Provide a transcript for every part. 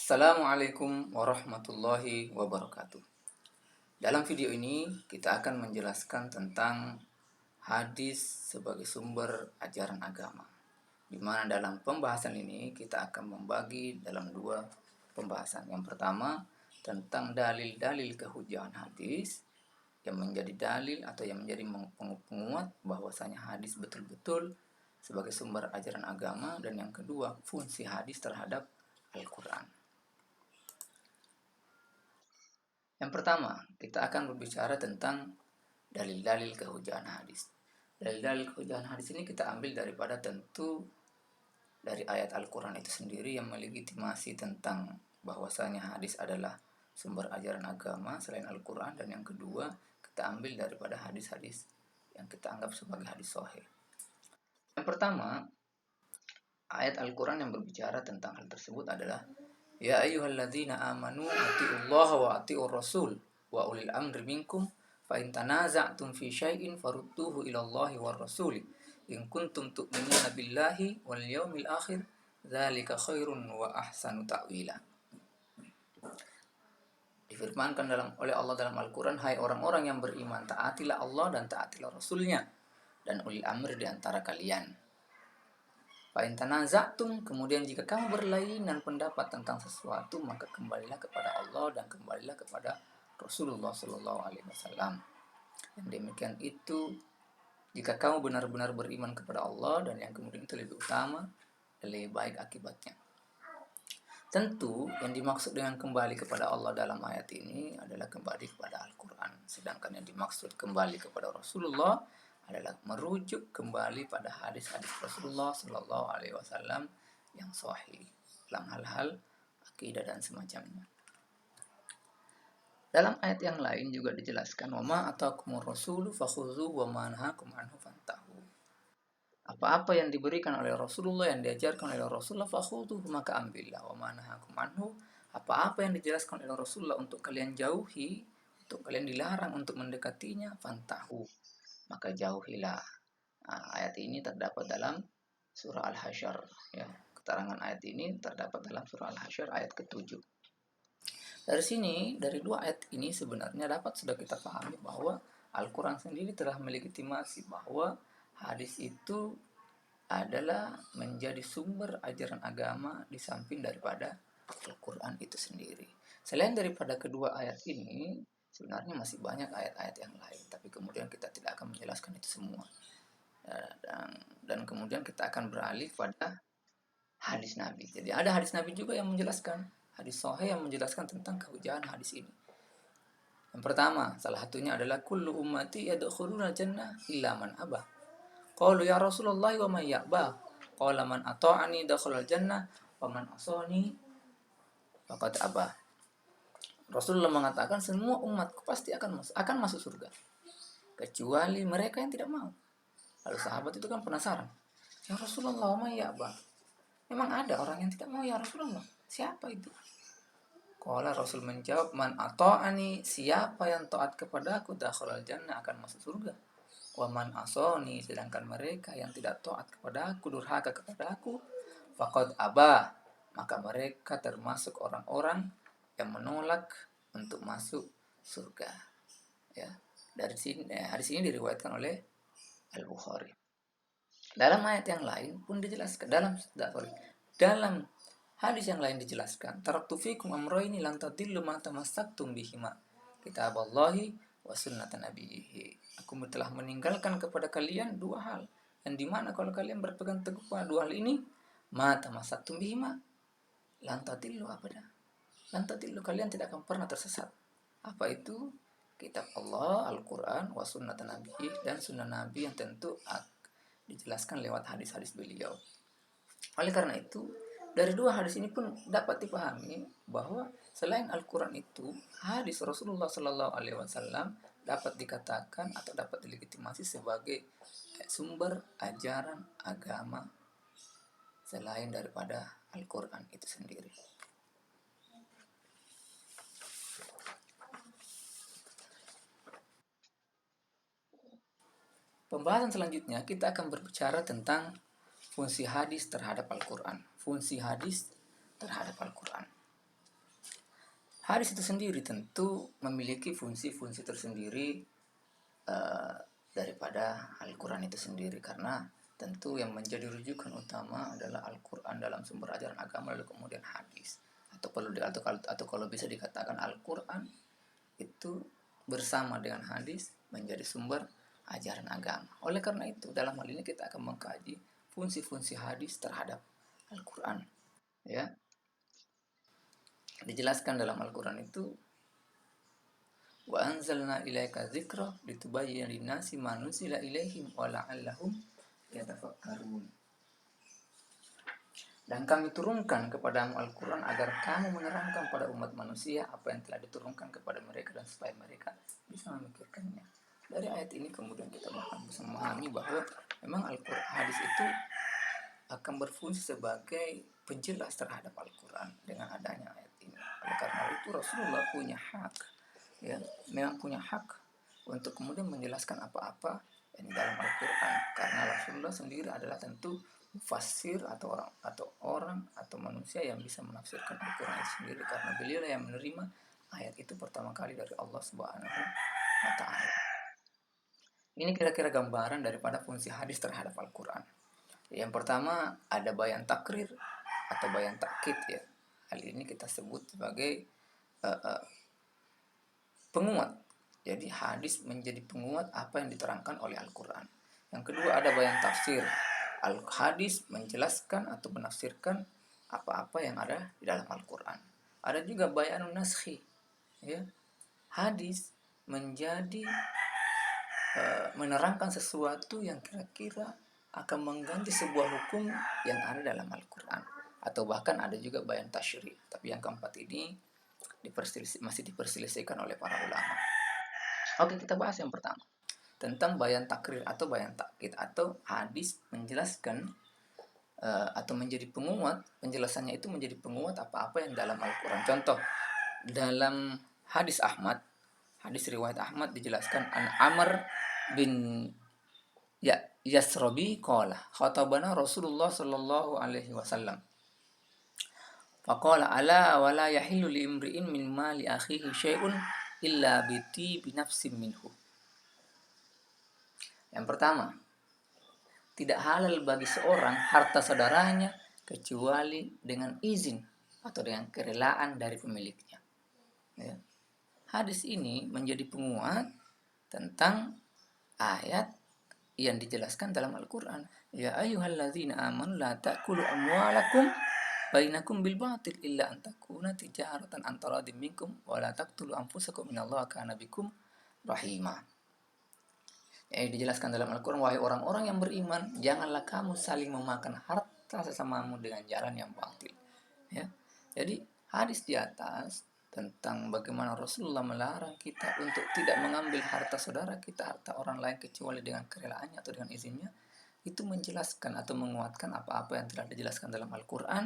Assalamualaikum warahmatullahi wabarakatuh. Dalam video ini kita akan menjelaskan tentang hadis sebagai sumber ajaran agama. Di mana dalam pembahasan ini kita akan membagi dalam dua pembahasan. Yang pertama tentang dalil-dalil kehujahan hadis yang menjadi dalil atau yang menjadi penguat bahwasanya hadis betul-betul sebagai sumber ajaran agama, dan yang kedua fungsi hadis terhadap Al-Quran. Yang pertama, kita akan berbicara tentang dalil-dalil kehujahan hadis. Dalil-dalil kehujahan hadis ini kita ambil daripada tentu dari ayat Al-Quran itu sendiri yang melegitimasi tentang bahwasanya hadis adalah sumber ajaran agama selain Al-Quran, dan yang kedua kita ambil daripada hadis-hadis yang kita anggap sebagai hadis sahih. Yang pertama, ayat Al-Quran yang berbicara tentang hal tersebut adalah Ya ayyuhalladzina amanu atiullaha wa atiur rasul wa ulil amri minkum fa in tanaza'tum fi syai'in farudduhu ilallahi war rasuli in kuntum tu'minuna billahi wal yawmil akhir dzalika khairun wa ahsanu ta'wila. Difirmankan oleh Allah dalam Al-Quran, hai orang-orang yang beriman, taatilah Allah dan taatilah Rasulnya dan ulil amri di antara kalian. Fa'in tanaza'tum, kemudian jika kamu berlainan pendapat tentang sesuatu, maka kembalilah kepada Allah dan kembalilah kepada Rasulullah Sallallahu Alaihi Wasallam. Yang demikian itu, jika kamu benar-benar beriman kepada Allah dan yang kemudian itu lebih utama, lebih baik akibatnya. Tentu yang dimaksud dengan kembali kepada Allah dalam ayat ini adalah kembali kepada Al-Quran, sedangkan yang dimaksud kembali kepada Rasulullah adalah merujuk kembali pada hadis-hadis Rasulullah Sallallahu Alaihi Wasallam yang sahih dalam hal-hal akidah dan semacamnya. Dalam ayat yang lain juga dijelaskan, wa ma atakumur rasulu fakhudhuhu wa ma nahakum anhu fantahu. Apa-apa yang diberikan oleh Rasulullah, yang diajarkan oleh Rasulullah, fakhudhuhu, maka ambillah, wa ma nahakum anhu, apa-apa yang dijelaskan oleh Rasulullah untuk kalian jauhi, untuk kalian dilarang untuk mendekatinya, fantahu, maka jauhilah. Nah, ayat ini terdapat dalam surah Al-Hasyr. Ya, keterangan ayat ini terdapat dalam surah Al-Hasyr ayat ke-7. Dari sini, dari dua ayat ini sebenarnya dapat sudah kita pahami bahwa Al-Quran sendiri telah melegitimasi bahwa hadis itu adalah menjadi sumber ajaran agama di samping daripada Al-Quran itu sendiri. Selain daripada kedua ayat ini, sebenarnya masih banyak ayat-ayat yang lain, tapi kemudian kita tidak akan menjelaskan itu semua. Dan kemudian kita akan beralih pada hadis Nabi. Jadi ada hadis Nabi juga yang menjelaskan, hadis sahih yang menjelaskan tentang kehujahan hadis ini. Yang pertama, salah satunya adalah kullu ummati yadkhuluna jannah illa man abah. Qalu ya Rasulullah wa man ya'ba? Qala man ata'ani dakhala jannah wa man asani faqad abah. Rasulullah mengatakan semua umatku pasti akan masuk surga kecuali mereka yang tidak mau. Lalu sahabat itu kan penasaran, ya Rasulullah, ma ya bah, memang ada orang yang tidak mau ya Rasulullah, siapa itu? Qala, Rasul menjawab, man ata'ani, siapa yang taat kepadaku dakhalal jannah, akan masuk surga. Wa man asani, sedangkan mereka yang tidak taat kepadaku, durhaka kepadaku, faqad abah, maka mereka termasuk orang-orang yang menolak untuk masuk surga. Ya, dari sini hadis ini diriwayatkan oleh Al-Bukhari. Dalam ayat yang lain pun dijelaskan, dalam hadis yang lain dijelaskan, taraktu fikum amrayni lan tadillu ma tamassaktum bihima, kitaballahi wa sunnatan nabiyhi. Aku telah meninggalkan kepada kalian dua hal, yang dimana kalau kalian berpegang teguh pada dua hal ini, ma tamassaktum bihima, lan tadillu abada. Lan tadillu, kalian tidak akan pernah tersesat. Apa itu? Kitab Allah, Al-Quran, wa sunnatan nabiyhi, dan sunnah Nabi yang tentu dijelaskan lewat hadis-hadis beliau. Oleh karena itu, dari dua hadis ini pun dapat dipahami bahwa selain Al-Quran itu, hadis Rasulullah Sallallahu Alaihi Wasallam dapat dikatakan atau dapat dilegitimasi sebagai sumber ajaran agama selain daripada Al-Quran itu sendiri. Pembahasan selanjutnya kita akan berbicara tentang fungsi hadis terhadap Al-Quran. Fungsi hadis terhadap Al-Quran. Hadis itu sendiri tentu memiliki fungsi-fungsi tersendiri daripada Al-Quran itu sendiri, karena tentu yang menjadi rujukan utama adalah Al-Quran dalam sumber ajaran agama, lalu kemudian hadis, atau kalau bisa dikatakan Al-Quran itu bersama dengan hadis menjadi sumber ajaran agama. Oleh karena itu dalam hal ini kita akan mengkaji fungsi-fungsi hadis terhadap Al-Quran. Ya, dijelaskan dalam Al-Quran itu, wa anzalna ilaika dzikra litubayyana linnasi ma nuzila ilaihim wa la'allahum yatafakkarun. Dan kami turunkan kepadamu Al-Quran agar kamu menerangkan pada umat manusia apa yang telah diturunkan kepada mereka dan supaya mereka bisa memikirkannya. Dari ayat ini kemudian kita akan bisa memahami bahwa memang Al-Quran, hadis itu akan berfungsi sebagai penjelas terhadap Al-Quran dengan adanya ayat ini. Oleh karena itu Rasulullah punya hak, ya, memang punya hak untuk kemudian menjelaskan apa-apa yang di dalam Al-Quran, karena Rasulullah sendiri adalah tentu mufassir atau orang atau manusia yang bisa menafsirkan Al-Quran itu sendiri, karena beliau yang menerima ayat itu pertama kali dari Allah Subhanahu wa Ta'ala. Ini kira-kira gambaran daripada fungsi hadis terhadap Al-Quran. Yang pertama ada bayan takrir atau bayan takkid, ya. Hal ini kita sebut sebagai penguat. Jadi hadis menjadi penguat apa yang diterangkan oleh Al-Quran. Yang kedua ada bayan tafsir. Al-hadis menjelaskan atau menafsirkan apa-apa yang ada di dalam Al-Quran. Ada juga bayanun naskhi, ya. Hadis menjadi menerangkan sesuatu yang kira-kira akan mengganti sebuah hukum yang ada dalam Al-Quran, atau bahkan ada juga bayan tasyri'. Tapi yang keempat ini masih diperselisihkan oleh para ulama. Oke, kita bahas yang pertama tentang bayan takrir atau bayan takkid, atau hadis menjelaskan atau menjadi penguat, penjelasannya itu menjadi penguat apa-apa yang dalam Al-Quran. Contoh, dalam hadis Ahmad, hadis riwayat Ahmad dijelaskan an Amr bin Yasrobi qala khatabana Rasulullah sallallahu alaihi wasallam faqala ala wala yahillu li imri'in min mali akhihi syai'un illa biti binafsin minhu. Yang pertama, tidak halal bagi seorang harta saudaranya kecuali dengan izin atau dengan kerelaan dari pemiliknya. Ya. Hadis ini menjadi penguat tentang ayat yang dijelaskan dalam Al-Quran. Ya ayyuhalladzina amanu la ta'kulu amwalakum bainakum bil batil illa an takuna tijaratan an taradin minkum wa la taqtulu anfusakum innallaha kana bikum rahima. Dijelaskan dalam Al-Quran, wahai orang-orang yang beriman, janganlah kamu saling memakan harta sesamamu dengan jalan yang batil. Ya. Jadi hadis di atas tentang bagaimana Rasulullah melarang kita untuk tidak mengambil harta saudara kita, harta orang lain kecuali dengan kerelaannya atau dengan izinnya, itu menjelaskan atau menguatkan apa-apa yang telah dijelaskan dalam Al-Quran,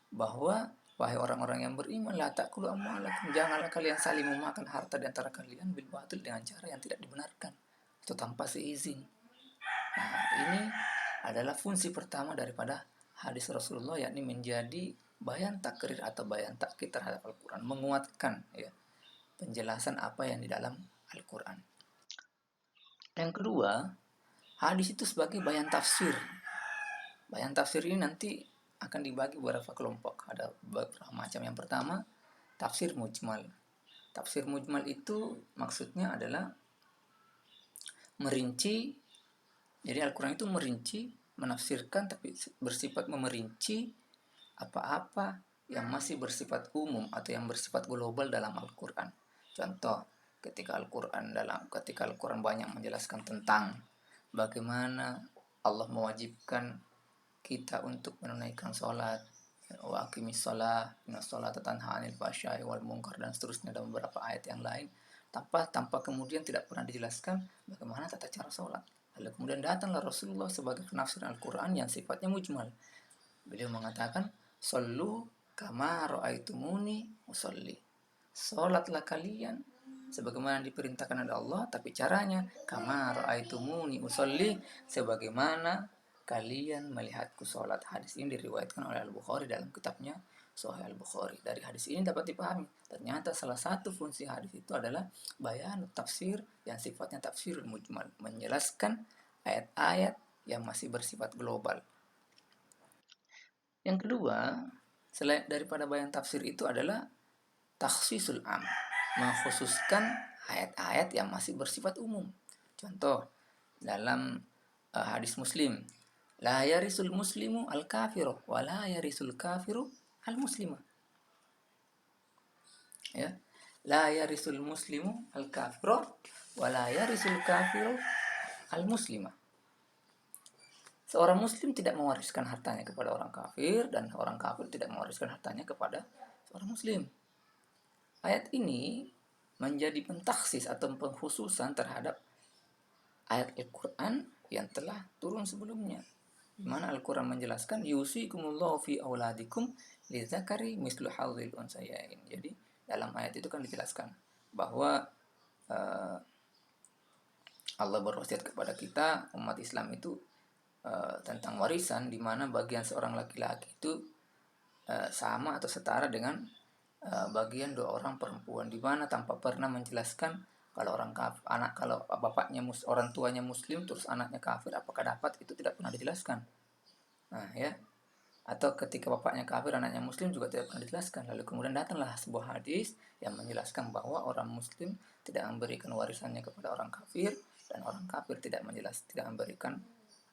bahwa wahai orang-orang yang beriman, la ta'kulu amwalakum, janganlah kalian saling memakan harta di antara kalian bil batil, dengan cara yang tidak dibenarkan atau tanpa seizin. Nah, ini adalah fungsi pertama daripada hadis Rasulullah, yakni menjadi bayan takrir atau bayan takkid terhadap Al-Quran, menguatkan, ya, penjelasan apa yang di dalam Al-Quran. Yang kedua, hadis itu sebagai bayan tafsir. Bayan tafsir ini nanti akan dibagi beberapa kelompok, ada beberapa macam. Yang pertama, tafsir mujmal. Tafsir mujmal itu maksudnya adalah merinci. Jadi Al-Quran itu merinci, menafsirkan, tapi bersifat memerinci apa-apa yang masih bersifat umum atau yang bersifat global dalam Al-Quran. Contoh, ketika Al-Quran banyak menjelaskan tentang bagaimana Allah mewajibkan kita untuk menunaikan sholat, wa aqimis sholah, innas sholata tanha 'anil fahsya'i wal munkar, dan seterusnya dalam beberapa ayat yang lain, tanpa kemudian tidak pernah dijelaskan bagaimana tata cara sholat. Lalu kemudian datanglah Rasulullah sebagai penafsir Al-Quran yang sifatnya mujmal. Beliau mengatakan, "Shallu kama ra'aitumuni usolli." Sholatlah kalian sebagaimana diperintahkan oleh Allah, tapi caranya kama ra'aitumuni usolli, sebagaimana kalian melihatku sholat. Hadis ini diriwayatkan oleh Al-Bukhari dalam kitabnya Sahih Al-Bukhari. Dari hadis ini dapat dipahami, ternyata salah satu fungsi hadis itu adalah bayan tafsir yang sifatnya tafsirul mujmal, menjelaskan ayat-ayat yang masih bersifat global. Yang kedua, selain daripada bayan tafsir itu adalah takhsisul am, mengkhususkan ayat-ayat yang masih bersifat umum. Contoh, dalam hadis Muslim, la yarisul muslimu al kafiru wa la yarisul kafiru al muslimah. Ya, la yarisul muslimu al kafiru wa la yarisul kafiru al muslimah. Seorang muslim tidak mewariskan hartanya kepada orang kafir, dan orang kafir tidak mewariskan hartanya kepada seorang muslim. Ayat ini menjadi pentaksis atau pengkhususan terhadap ayat Al-Quran yang telah turun sebelumnya, di mana Al-Quran menjelaskan yusikumullahu fi auladikum lidzakari mislu hadzil unsayain. Jadi dalam ayat itu kan dijelaskan bahwa Allah berwasiat kepada kita umat Islam itu tentang warisan, di mana bagian seorang laki-laki itu sama atau setara dengan bagian dua orang perempuan, di mana tanpa pernah menjelaskan kalau orang kafir, kalau bapaknya orang tuanya muslim terus anaknya kafir apakah dapat, itu tidak pernah dijelaskan. Nah ya, atau ketika bapaknya kafir anaknya muslim juga tidak pernah dijelaskan. Lalu kemudian datanglah sebuah hadis yang menjelaskan bahwa orang muslim tidak memberikan warisannya kepada orang kafir, dan orang kafir tidak memberikan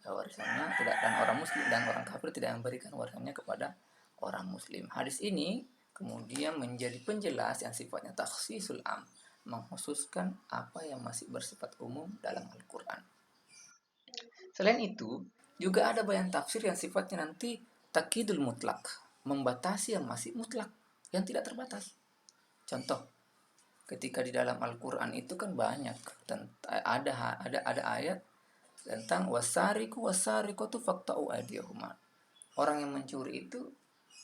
warisannya, dan orang muslim dan orang kafir tidak memberikan warisannya kepada orang muslim. Hadis ini kemudian menjadi penjelas yang sifatnya takhsisul am, mengkhususkan apa yang masih bersifat umum dalam Al-Quran. Selain itu, juga ada bayan tafsir yang sifatnya nanti takyidul mutlak, membatasi yang masih mutlak, yang tidak terbatas. Contoh, ketika di dalam Al-Quran itu kan banyak, ada ayat tentang wasariku wasariqatu faqta'u aydiyahuma. Orang yang mencuri itu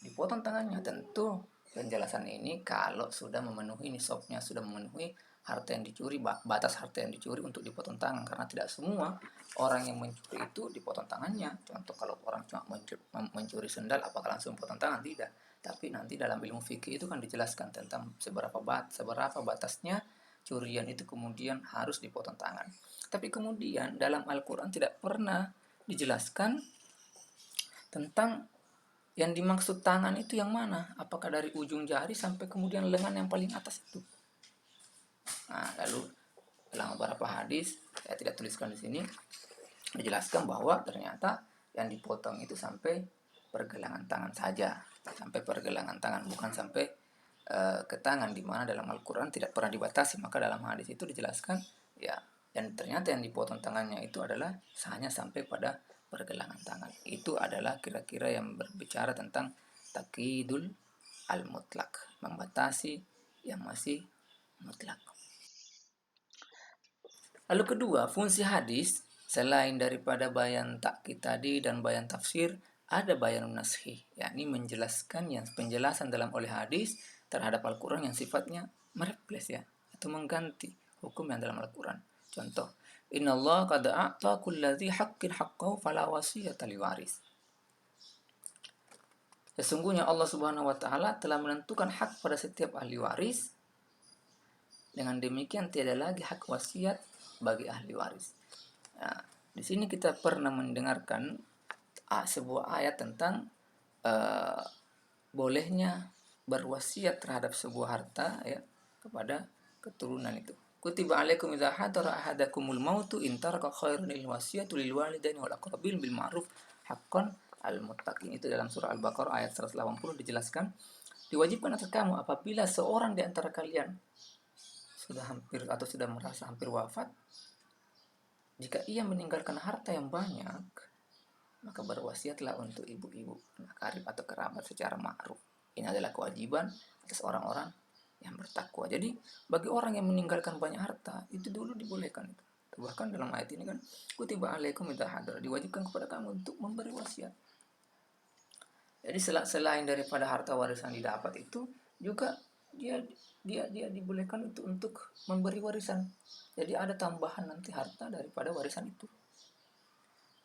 dipotong tangannya. Tentu penjelasan ini kalau sudah memenuhi nisabnya, sudah memenuhi harta yang dicuri, batas harta yang dicuri untuk dipotong tangan, karena tidak semua orang yang mencuri itu dipotong tangannya. Contoh, kalau orang cuma mencuri sendal apakah langsung potong tangan? Tidak. Tapi nanti dalam ilmu fikih itu kan dijelaskan tentang seberapa batasnya curian itu kemudian harus dipotong tangan. Tapi kemudian dalam Al-Quran tidak pernah dijelaskan tentang yang dimaksud tangan itu yang mana, apakah dari ujung jari sampai kemudian lengan yang paling atas itu. Nah, lalu dalam beberapa hadis, saya tidak tuliskan di sini, dijelaskan bahwa ternyata yang dipotong itu sampai pergelangan tangan saja, sampai pergelangan tangan, bukan sampai ke tangan, di mana dalam Al-Quran tidak pernah dibatasi. Maka dalam hadis itu dijelaskan ya, dan ternyata yang dipotong tangannya itu adalah hanya sampai pada pergelangan tangan. Itu adalah kira-kira yang berbicara tentang takyidul al-mutlak, membatasi yang masih mutlak. Lalu kedua, fungsi hadis selain daripada bayan takkid tadi dan bayan tafsir, ada bayan naskhi, yakni menjelaskan yang penjelasan dalam oleh hadis terhadap Al-Quran yang sifatnya mereplace ya, atau mengganti hukum yang dalam Al-Quran. Contoh, innallaha qad a'ta kulladzi haqqin haqqahu fala wasiyata liwaris. Sesungguhnya Allah Subhanahu wa taala telah menentukan hak pada setiap ahli waris. Dengan demikian tiada lagi hak wasiat bagi ahli waris. Nah, di sini kita pernah mendengarkan sebuah ayat tentang bolehnya berwasiat terhadap sebuah harta ya kepada keturunan itu. Kutiba alaikum idza hadara ahadakumul mautu in taraka khairan lil wasiyatu lil walidaini wal aqrabin bil ma'ruf haqqan al muttaqin. Itu dalam surah Al-Baqarah ayat 180 dijelaskan, diwajibkan atas kamu apabila seorang di antara kalian sudah hampir atau sudah merasa hampir wafat, jika ia meninggalkan harta yang banyak, maka berwasiatlah untuk ibu-ibu, karib atau kerabat secara ma'ruf. Ini adalah kewajiban atas orang-orang yang bertakwa. Jadi bagi orang yang meninggalkan banyak harta, itu dulu dibolehkan. Bahkan dalam ayat ini kan, kutiba alaikum idza hadara, diwajibkan kepada kamu untuk memberi wasiat. Jadi selain daripada harta warisan didapat itu, juga dia dibolehkan untuk memberi warisan. Jadi ada tambahan nanti harta daripada warisan itu.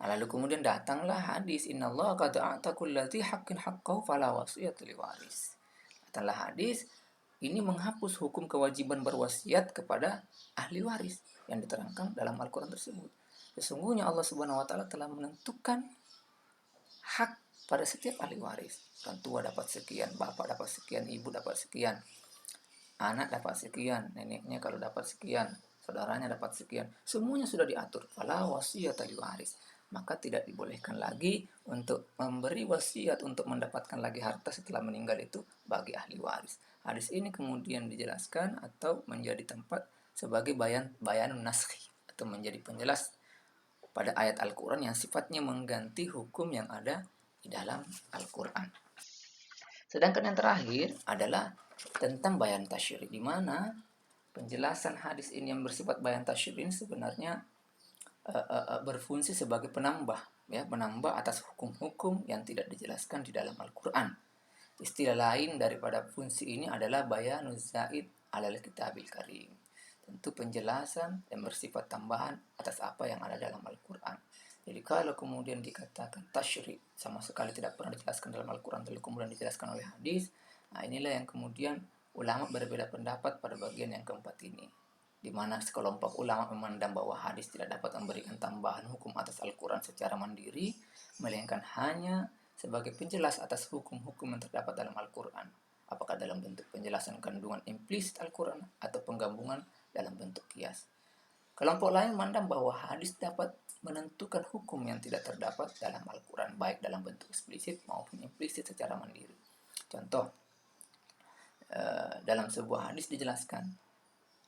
Lalu kemudian datanglah hadis, innallaha qad a'ta kulladzi haqqin haqqahu fala wasiyata liwaris. Datanglah hadis ini menghapus hukum kewajiban berwasiat kepada ahli waris yang diterangkan dalam Al-Qur'an tersebut. Sesungguhnya Allah Subhanahu wa taala telah menentukan hak pada setiap ahli waris. Orang tua dapat sekian, bapak dapat sekian, ibu dapat sekian, anak dapat sekian, neneknya kalau dapat sekian, saudaranya dapat sekian. Semuanya sudah diatur. Fala wasiyata liwaris. Maka tidak dibolehkan lagi untuk memberi wasiat untuk mendapatkan lagi harta setelah meninggal itu bagi ahli waris. Hadis ini kemudian dijelaskan atau menjadi tempat sebagai bayan naskhi atau menjadi penjelas pada ayat Al-Quran yang sifatnya mengganti hukum yang ada di dalam Al-Quran. Sedangkan yang terakhir adalah tentang bayan tasyri, di mana penjelasan hadis ini yang bersifat bayan tasyri ini sebenarnya berfungsi sebagai penambah, ya, penambah atas hukum-hukum yang tidak dijelaskan di dalam Al-Quran. Istilah lain daripada fungsi ini adalah bayanuz zaid alal kitabil karim. Tentu penjelasan yang bersifat tambahan atas apa yang ada dalam Al-Quran. Jadi kalau kemudian dikatakan tasyri sama sekali tidak pernah dijelaskan dalam Al-Quran, lalu kemudian dijelaskan oleh hadis, nah inilah yang kemudian ulama berbeda pendapat pada bagian yang keempat ini, di mana sekelompok ulama memandang bahwa hadis tidak dapat memberikan tambahan hukum atas Al-Quran secara mandiri, melainkan hanya sebagai penjelas atas hukum-hukum yang terdapat dalam Al-Quran, apakah dalam bentuk penjelasan kandungan implisit Al-Quran atau penggabungan dalam bentuk kias. Kelompok lain memandang bahwa hadis dapat menentukan hukum yang tidak terdapat dalam Al-Quran, baik dalam bentuk eksplisit maupun implisit secara mandiri. Contoh, dalam sebuah hadis dijelaskan,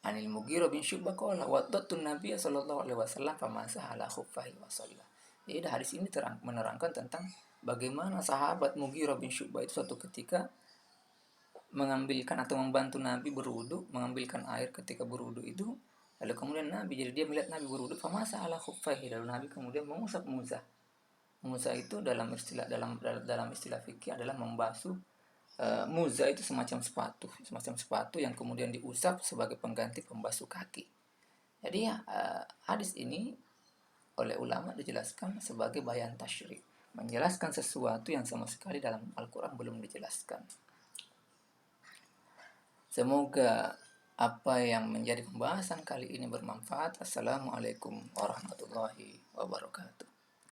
Anil Mughirah bin Syu'bah qala wadatun Nabi sallallahu alaihi wasallam famasaha ala khuffahi wa shalla. Jadi hadis ini menerangkan tentang bagaimana sahabat Mughirah bin Syu'bah itu suatu ketika mengambilkan atau membantu Nabi berwudu, mengambilkan air ketika berwudu itu. Lalu kemudian Nabi, jadi dia melihat Nabi berwudu, famasa ala khuffaihi, lalu Nabi kemudian mengusap muzah. Muzah itu dalam istilah fikih adalah membasuh. Muzah itu semacam sepatu yang kemudian diusap sebagai pengganti pembasuh kaki. Jadi hadis ini oleh ulama dijelaskan sebagai bayan tasyri, menjelaskan sesuatu yang sama sekali dalam Al-Quran belum dijelaskan. Semoga apa yang menjadi pembahasan kali ini bermanfaat. Assalamualaikum warahmatullahi wabarakatuh.